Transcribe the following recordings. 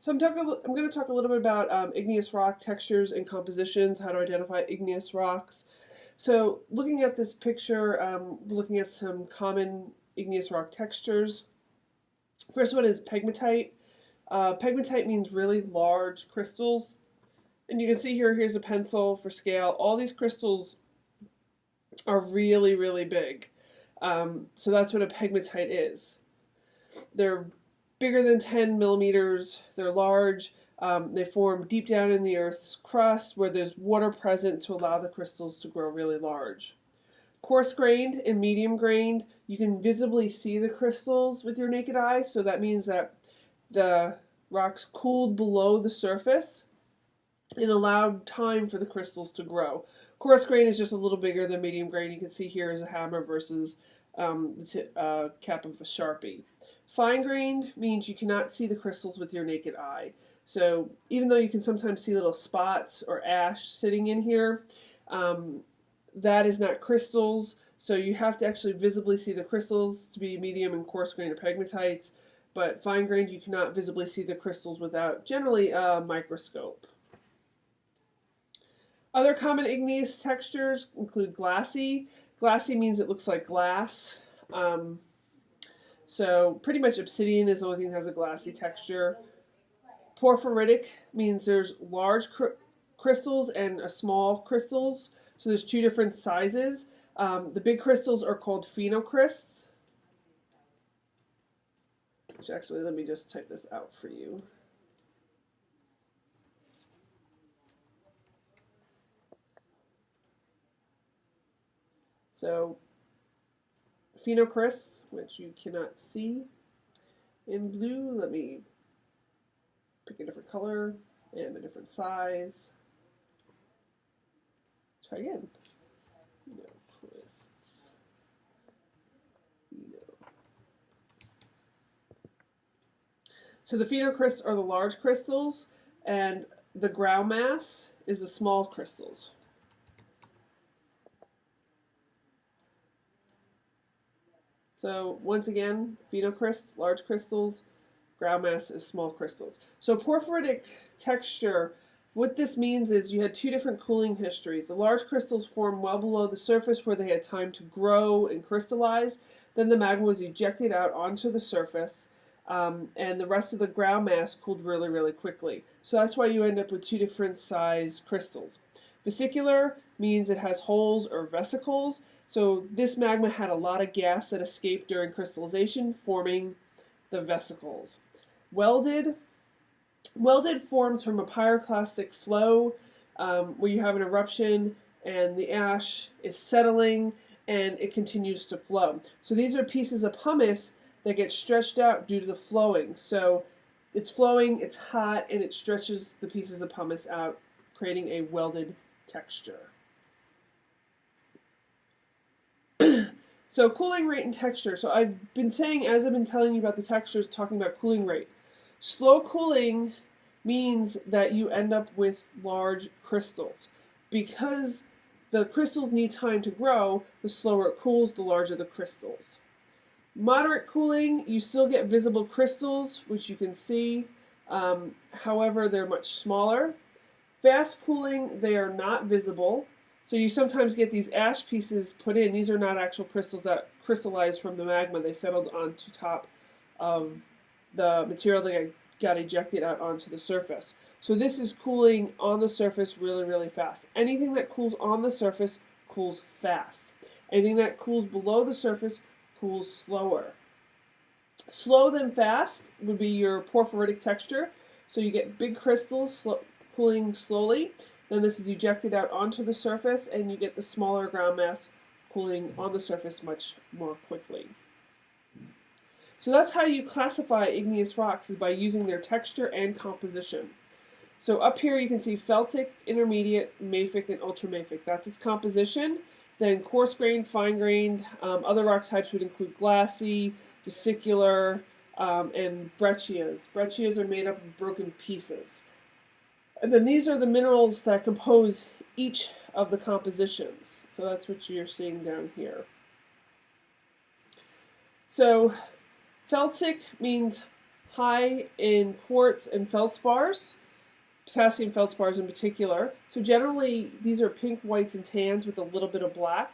So I'm going to talk a little bit about igneous rock textures and compositions, how to identify igneous rocks. So looking at this picture, looking at some common igneous rock textures. First one is pegmatite. Pegmatite means really large crystals. And you can see here, here's a pencil for scale. All these crystals are really, really big. So that's what a pegmatite is. They're bigger than 10 millimeters. They're large. They form deep down in the Earth's crust where there's water present to allow the crystals to grow really large. Coarse-grained and medium-grained, you can visibly see the crystals with your naked eye, so that means that the rocks cooled below the surface and allowed time for the crystals to grow. Coarse-grained is just a little bigger than medium-grained. You can see here is a hammer versus the cap of a Sharpie. Fine-grained means you cannot see the crystals with your naked eye. So even though you can sometimes see little spots or ash sitting in here, that is not crystals. So you have to actually visibly see the crystals to be medium and coarse-grained or pegmatites. But fine-grained, you cannot visibly see the crystals without generally a microscope. Other common igneous textures include glassy. Glassy means it looks like glass. So pretty much obsidian is the only thing that has a glassy texture. Porphyritic means there's large crystals and small crystals. So there's two different sizes. The big crystals are called phenocrysts. Which actually, let me just type this out for you. So phenocrysts, which you cannot see in blue. Let me pick a different color and a different size. Try again. So the phenocrysts are the large crystals, and the ground mass is the small crystals. So once again, phenocrysts, large crystals, ground mass is small crystals. So porphyritic texture, what this means is you had two different cooling histories. The large crystals formed well below the surface where they had time to grow and crystallize. Then the magma was ejected out onto the surface, and the rest of the ground mass cooled really, really quickly. So that's why you end up with two different size crystals. Vesicular means it has holes or vesicles. So this magma had a lot of gas that escaped during crystallization, forming the vesicles. Welded forms from a pyroclastic flow where you have an eruption and the ash is settling and it continues to flow. So these are pieces of pumice that get stretched out due to the flowing. So it's flowing, it's hot, and it stretches the pieces of pumice out, creating a welded texture. So cooling rate and texture. So I've been saying, as I've been telling you about the textures, talking about cooling rate. Slow cooling means that you end up with large crystals. Because the crystals need time to grow, the slower it cools, the larger the crystals. Moderate cooling, you still get visible crystals, which you can see. However, they're much smaller. Fast cooling, they are not visible. So you sometimes get these ash pieces put in. These are not actual crystals that crystallized from the magma. They settled onto top of the material that got ejected out onto the surface. So this is cooling on the surface really, really fast. Anything that cools on the surface cools fast. Anything that cools below the surface cools slower. Slow than fast would be your porphyritic texture. So you get big crystals cooling slowly. Then this is ejected out onto the surface, and you get the smaller ground mass cooling on the surface much more quickly. So that's how you classify igneous rocks, is by using their texture and composition. So up here you can see felsic, intermediate, mafic, and ultramafic. That's its composition. Then coarse-grained, fine-grained. Other rock types would include glassy, vesicular, and breccias. Breccias are made up of broken pieces. And then these are the minerals that compose each of the compositions. So that's what you're seeing down here. So felsic means high in quartz and feldspars, potassium feldspars in particular. So generally these are pink, whites, and tans with a little bit of black.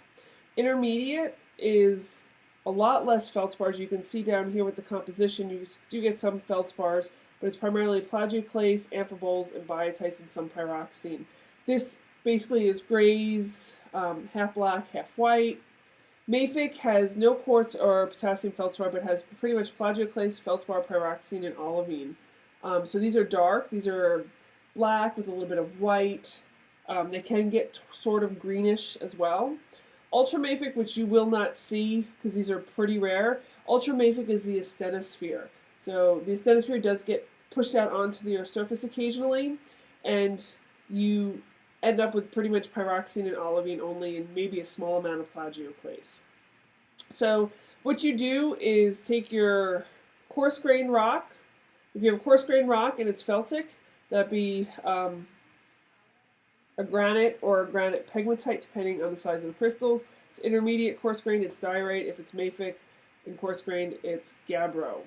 Intermediate is a lot less feldspars. You can see down here with the composition, you do get some feldspars, but it's primarily plagioclase, amphiboles, and biotites, and some pyroxene. This basically is grays, half black, half white. Mafic has no quartz or potassium feldspar, but has pretty much plagioclase, feldspar, pyroxene, and olivine. So these are dark. These are black with a little bit of white. They can get sort of greenish as well. Ultramafic, which you will not see because these are pretty rare. Ultramafic is the astenosphere. So the astenosphere does get pushed out onto the Earth's surface occasionally, and you end up with pretty much pyroxene and olivine only, and maybe a small amount of plagioclase. So what you do is take your coarse grain rock. If you have a coarse grain rock and it's felsic, that'd be a granite or a granite pegmatite, depending on the size of the crystals. If it's intermediate coarse grain, it's diorite. If it's mafic and coarse grain, it's gabbro.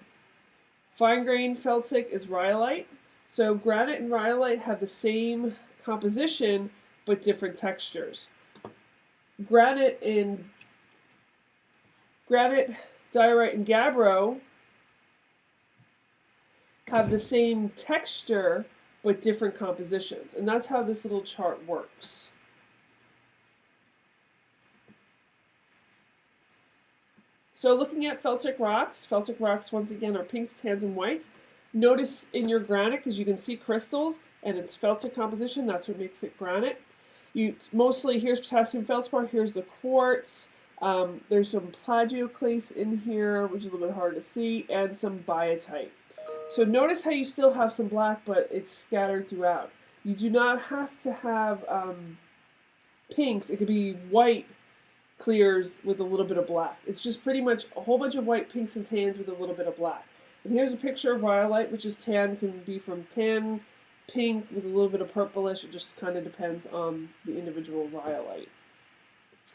Fine grain felsic is rhyolite. So granite and rhyolite have the same composition but different textures. Granite, diorite, and gabbro have the same texture but different compositions, and that's how this little chart works. So looking at felsic rocks once again are pinks, tans, and whites. Notice in your granite, because you can see crystals and it's felsic composition, that's what makes it granite. Mostly, here's potassium feldspar, here's the quartz. There's some plagioclase in here, which is a little bit hard to see, and some biotite. So notice how you still have some black, but it's scattered throughout. You do not have to have pinks. It could be white clears with a little bit of black. It's just pretty much a whole bunch of white, pinks, and tans with a little bit of black. And here's a picture of rhyolite, which is tan. Can be from tan, pink, with a little bit of purplish. It just kind of depends on the individual rhyolite.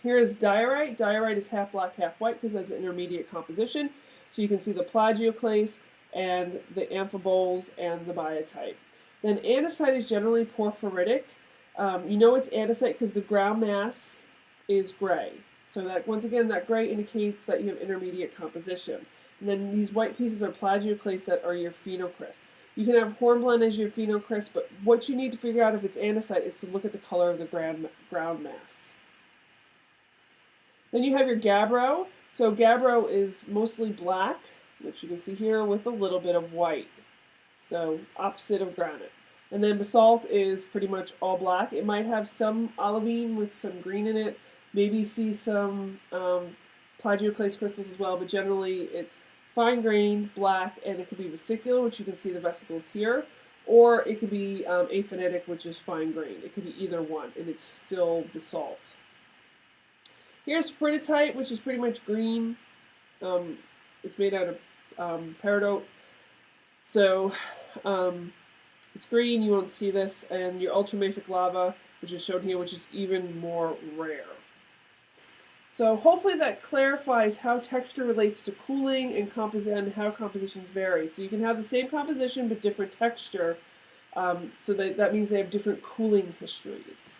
Here is diorite. Diorite is half black, half white because it has an intermediate composition. So you can see the plagioclase and the amphiboles and the biotite. Then andesite is generally porphyritic. You know it's andesite because the ground mass is gray. So that, once again, that gray indicates that you have intermediate composition. And then these white pieces are plagioclase that are your phenocryst. You can have hornblende as your phenocryst, but what you need to figure out if it's andesite is to look at the color of the ground mass. Then you have your gabbro. So gabbro is mostly black, which you can see here, with a little bit of white. So opposite of granite. And then basalt is pretty much all black. It might have some olivine with some green in it. Maybe see some plagioclase crystals as well, but generally it's fine grain, black, and it could be vesicular, which you can see the vesicles here, or it could be aphanetic, which is fine grain. It could be either one, and it's still basalt. Here's peridotite, which is pretty much green. It's made out of peridot, so it's green. You won't see this, and your ultramafic lava, which is shown here, which is even more rare. So hopefully that clarifies how texture relates to cooling and how compositions vary. So you can have the same composition but different texture, so that means they have different cooling histories.